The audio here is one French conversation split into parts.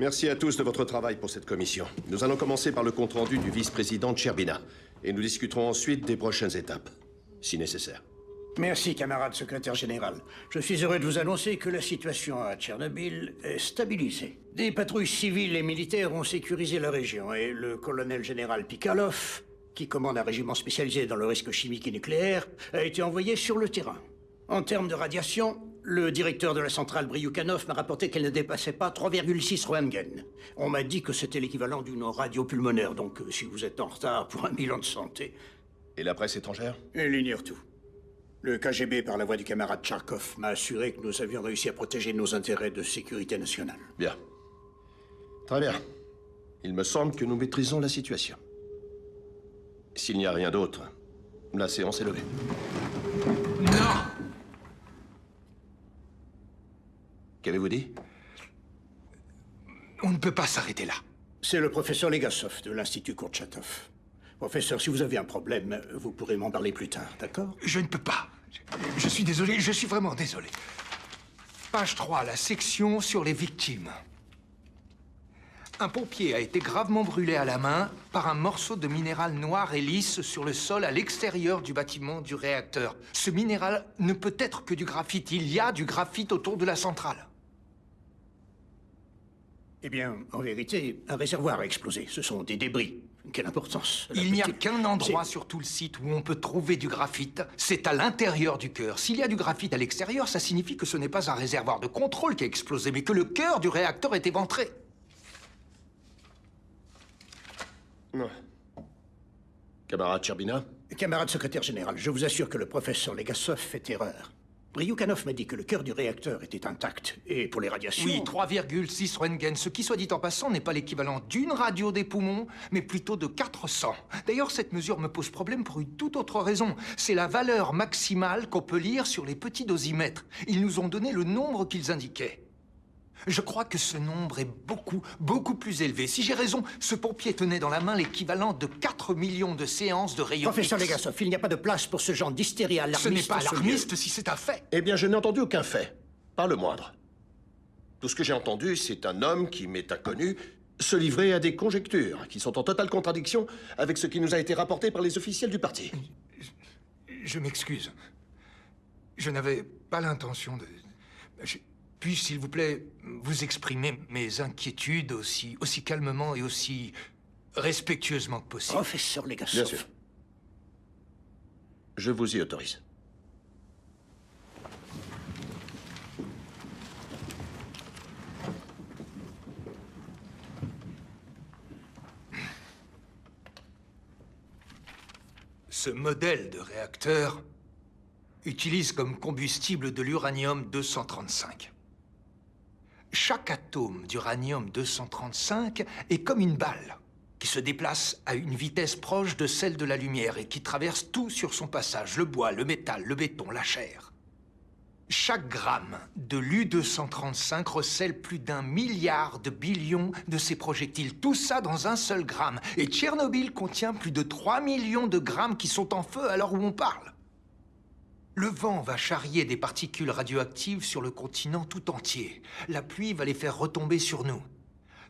Merci à tous de votre travail pour cette commission. Nous allons commencer par le compte-rendu du vice-président Tcherbina. Et nous discuterons ensuite des prochaines étapes, si nécessaire. Merci, camarade secrétaire général. Je suis heureux de vous annoncer que la situation à Tchernobyl est stabilisée. Des patrouilles civiles et militaires ont sécurisé la région et le colonel général Pikalov, qui commande un régiment spécialisé dans le risque chimique et nucléaire, a été envoyé sur le terrain. En termes de radiation, le directeur de la centrale Bryukhanov m'a rapporté qu'elle ne dépassait pas 3,6 Roentgen. On m'a dit que c'était l'équivalent d'une radio pulmonaire, donc si vous êtes en retard pour un bilan de santé... Et la presse étrangère? Elle ignore tout. Le KGB, par la voix du camarade Tcharkov, m'a assuré que nous avions réussi à protéger nos intérêts de sécurité nationale. Bien. Très bien. Il me semble que nous maîtrisons la situation. S'il n'y a rien d'autre, la séance est levée. Non! Qu'avez-vous dit? On ne peut pas s'arrêter là. C'est le professeur Legasov de l'Institut Kourtchatov. Professeur, si vous avez un problème, vous pourrez m'en parler plus tard, d'accord? Je ne peux pas. Je suis désolé, je suis vraiment désolé. Page 3, la section sur les victimes. Un pompier a été gravement brûlé à la main par un morceau de minéral noir et lisse sur le sol à l'extérieur du bâtiment du réacteur. Ce minéral ne peut être que du graphite. Il y a du graphite autour de la centrale. Eh bien, en vérité, un réservoir a explosé. Ce sont des débris. Quelle importance. Il n'y a qu'un endroit sur tout le site où on peut trouver du graphite. C'est à l'intérieur du cœur. S'il y a du graphite à l'extérieur, ça signifie que ce n'est pas un réservoir de contrôle qui a explosé, mais que le cœur du réacteur est éventré. Non. Camarade Tcherbina? Camarade secrétaire général, je vous assure que le professeur Legasov fait erreur. Bryukhanov m'a dit que le cœur du réacteur était intact. Et pour les radiations... Oui, 3,6 Roentgen, ce qui, soit dit en passant, n'est pas l'équivalent d'une radio des poumons, mais plutôt de 400. D'ailleurs, cette mesure me pose problème pour une toute autre raison. C'est la valeur maximale qu'on peut lire sur les petits dosimètres. Ils nous ont donné le nombre qu'ils indiquaient. Je crois que ce nombre est beaucoup plus élevé. Si j'ai raison, ce pompier tenait dans la main l'équivalent de 4 millions de séances de rayons Professeur X. Legasov, il n'y a pas de place pour ce genre d'hystérie alarmiste. Ce n'est pas sur alarmiste si c'est un fait. Eh bien, je n'ai entendu aucun fait. Pas le moindre. Tout ce que j'ai entendu, c'est un homme qui m'est inconnu se livrer à des conjectures qui sont en totale contradiction avec ce qui nous a été rapporté par les officiels du parti. Je m'excuse. Je n'avais pas l'intention de... Puis-je, s'il vous plaît, vous exprimer mes inquiétudes aussi calmement et aussi respectueusement que possible? Professeur Legasov. Bien sûr. Je vous y autorise. Ce modèle de réacteur utilise comme combustible de l'uranium-235. Chaque atome d'uranium-235 est comme une balle qui se déplace à une vitesse proche de celle de la lumière et qui traverse tout sur son passage, le bois, le métal, le béton, la chair. Chaque gramme de l'U-235 recèle plus d'1 milliard de billions de ces projectiles. Tout ça dans un seul gramme. Et Tchernobyl contient plus de 3 millions de grammes qui sont en feu à l'heure où on parle. Le vent va charrier des particules radioactives sur le continent tout entier. La pluie va les faire retomber sur nous.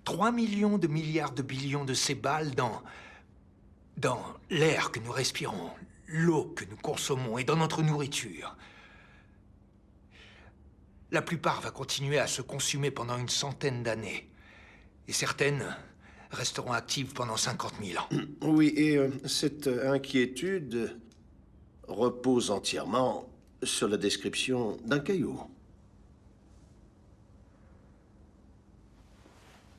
3 millions de milliards de billions de ces balles dans l'air que nous respirons, l'eau que nous consommons et dans notre nourriture. La plupart va continuer à se consumer pendant une centaine d'années. Et certaines resteront actives pendant 50 000 ans. Oui, et cette inquiétude repose entièrement sur la description d'un caillou.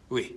Oui.